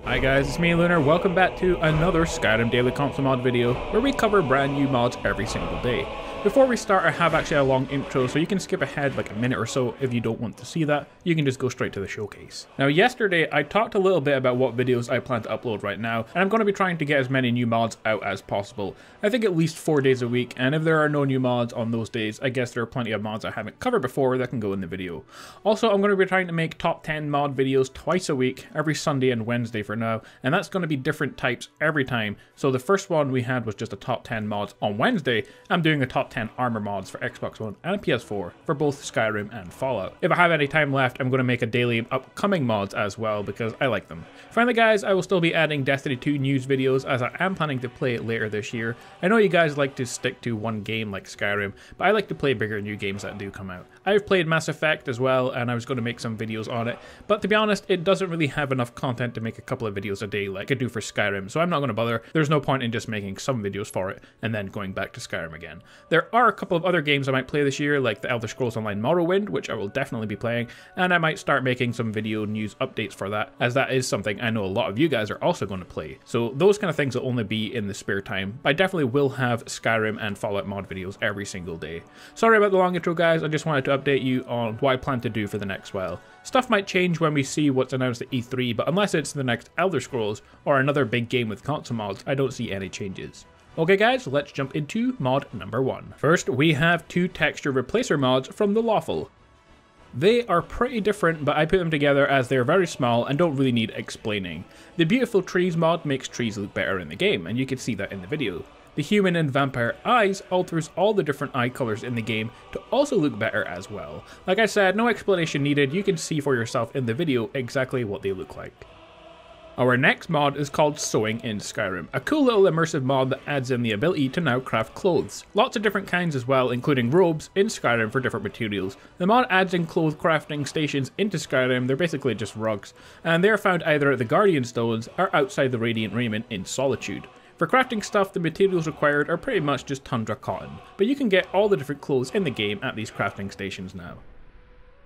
Hi guys, it's me Lunar. Welcome back to another Skyrim Daily Console Mod video where we cover brand new mods every single day. Before we start, I have actually a long intro, so you can skip ahead like a minute or so if you don't want to see that. You can just go straight to the showcase. Now yesterday I talked a little bit about what videos I plan to upload right now, and I'm going to be trying to get as many new mods out as possible. I think at least 4 days a week, and if there are no new mods on those days, I guess there are plenty of mods I haven't covered before that can go in the video. Also, I'm going to be trying to make top 10 mod videos twice a week, every Sunday and Wednesday for now, and that's going to be different types every time. So the first one we had was just a top 10 mods on Wednesday. I'm doing a top 10 armor mods for Xbox One and PS4 for both Skyrim and Fallout. If I have any time left, I'm going to make a daily upcoming mods as well because I like them. Finally guys, I will still be adding Destiny 2 news videos as I am planning to play it later this year. I know you guys like to stick to one game like Skyrim, but I like to play bigger new games that do come out. I've played Mass Effect as well, and I was going to make some videos on it, but to be honest, it doesn't really have enough content to make a couple of videos a day like I do for Skyrim, so I'm not going to bother. There's no point in just making some videos for it and then going back to Skyrim again. There are a couple of other games I might play this year, like the Elder Scrolls Online Morrowind, which I will definitely be playing, and I might start making some video news updates for that, as that is something I know a lot of you guys are also going to play. So those kind of things will only be in the spare time. I definitely will have Skyrim and Fallout mod videos every single day. Sorry about the long intro guys, I just wanted to update you on what I plan to do for the next while. Stuff might change when we see what's announced at E3, but unless it's the next Elder Scrolls or another big game with console mods, I don't see any changes. Okay guys, let's jump into mod number 1. First, we have 2 texture replacer mods from The Lawful. They are pretty different, but I put them together as they're very small and don't really need explaining. The Beautiful Trees mod makes trees look better in the game, and you can see that in the video. The human and vampire eyes alters all the different eye colors in the game to also look better as well. Like I said, no explanation needed, you can see for yourself in the video exactly what they look like. Our next mod is called Sewing in Skyrim, a cool little immersive mod that adds in the ability to now craft clothes. Lots of different kinds as well, including robes in Skyrim for different materials. The mod adds in clothes crafting stations into Skyrim. They're basically just rugs, and they are found either at the Guardian Stones or outside the Radiant Raiment in Solitude. For crafting stuff, the materials required are pretty much just tundra cotton, but you can get all the different clothes in the game at these crafting stations now.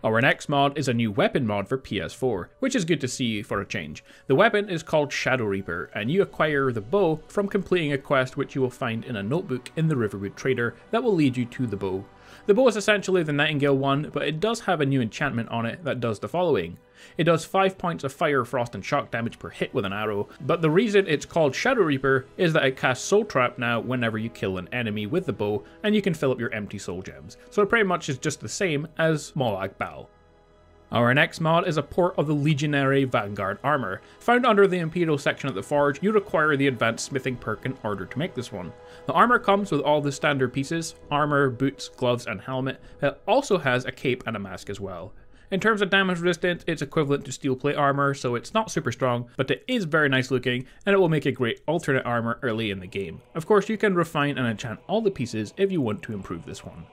Our next mod is a new weapon mod for PS4, which is good to see for a change. The weapon is called Shadow Reaper, and you acquire the bow from completing a quest which you will find in a notebook in the Riverwood Trader that will lead you to the bow. The bow is essentially the Nightingale one, but it does have a new enchantment on it that does the following. It does 5 points of fire, frost and shock damage per hit with an arrow, but the reason it's called Shadow Reaper is that it casts Soul Trap now whenever you kill an enemy with the bow, and you can fill up your empty soul gems. So it pretty much is just the same as Molag Bal. Our next mod is a port of the Legionary Bag Guard armor. Found under the Imperial section at the Forge, you require the advanced smithing perk in order to make this one. The armor comes with all the standard pieces, armor, boots, gloves and helmet. It also has a cape and a mask as well. In terms of damage resistance, it's equivalent to steel plate armor, so it's not super strong, but it is very nice looking, and it will make a great alternate armor early in the game. Of course, you can refine and enchant all the pieces if you want to improve this one.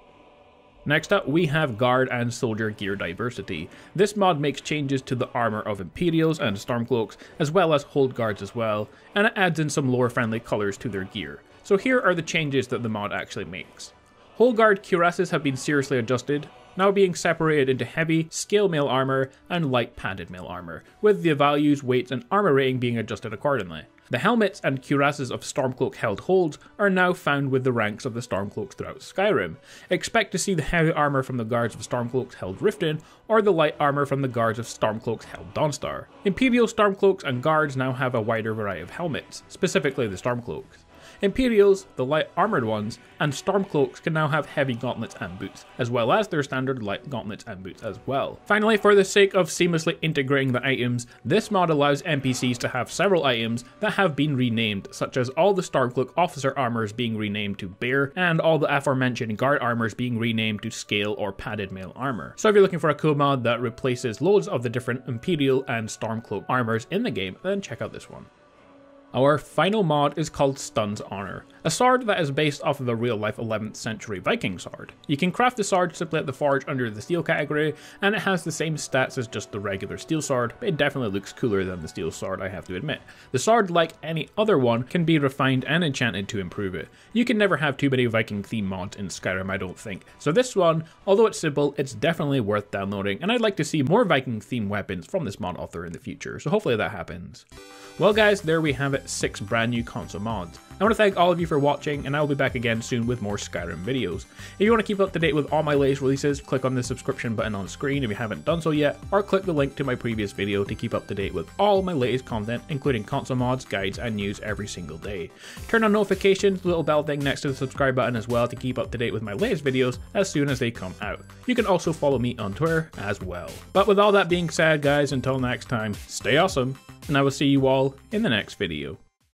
Next up, we have Guard and Soldier Gear Diversity. This mod makes changes to the armor of Imperials and Stormcloaks, as well as Hold Guards as well, and it adds in some lore-friendly colors to their gear. So here are the changes that the mod actually makes. Hold Guard cuirasses have been seriously adjusted, now being separated into heavy, scale mail armor and light padded mail armor, with the values, weights and armor rating being adjusted accordingly. The helmets and cuirasses of Stormcloak held holds are now found with the ranks of the Stormcloaks throughout Skyrim. Expect to see the heavy armor from the guards of Stormcloaks held Riften, or the light armor from the guards of Stormcloaks held Dawnstar. Imperial Stormcloaks and guards now have a wider variety of helmets, specifically the Stormcloaks. Imperials, the light armoured ones, and Stormcloaks can now have heavy gauntlets and boots, as well as their standard light gauntlets and boots as well. Finally, for the sake of seamlessly integrating the items, this mod allows NPCs to have several items that have been renamed, such as all the Stormcloak officer armors being renamed to Bear, and all the aforementioned guard armors being renamed to Scale or Padded Mail armor. So if you're looking for a cool mod that replaces loads of the different Imperial and Stormcloak armors in the game, then check out this one. Our final mod is called Stun's Honor, a sword that is based off of the real-life 11th century Viking sword. You can craft the sword simply at the forge under the steel category, and it has the same stats as just the regular steel sword, but it definitely looks cooler than the steel sword, I have to admit. The sword, like any other one, can be refined and enchanted to improve it. You can never have too many Viking theme mods in Skyrim, I don't think. So this one, although it's simple, it's definitely worth downloading, and I'd like to see more Viking theme weapons from this mod author in the future, so hopefully that happens. Well guys, there we have it, 6 brand new console mods. I want to thank all of you for watching, and I will be back again soon with more Skyrim videos. If you want to keep up to date with all my latest releases, click on the subscription button on screen if you haven't done so yet, or click the link to my previous video to keep up to date with all my latest content, including console mods, guides, and news every single day. Turn on notifications, the little bell thing next to the subscribe button as well to keep up to date with my latest videos as soon as they come out. You can also follow me on Twitter as well. But with all that being said guys, until next time, stay awesome, and I will see you all in the next video.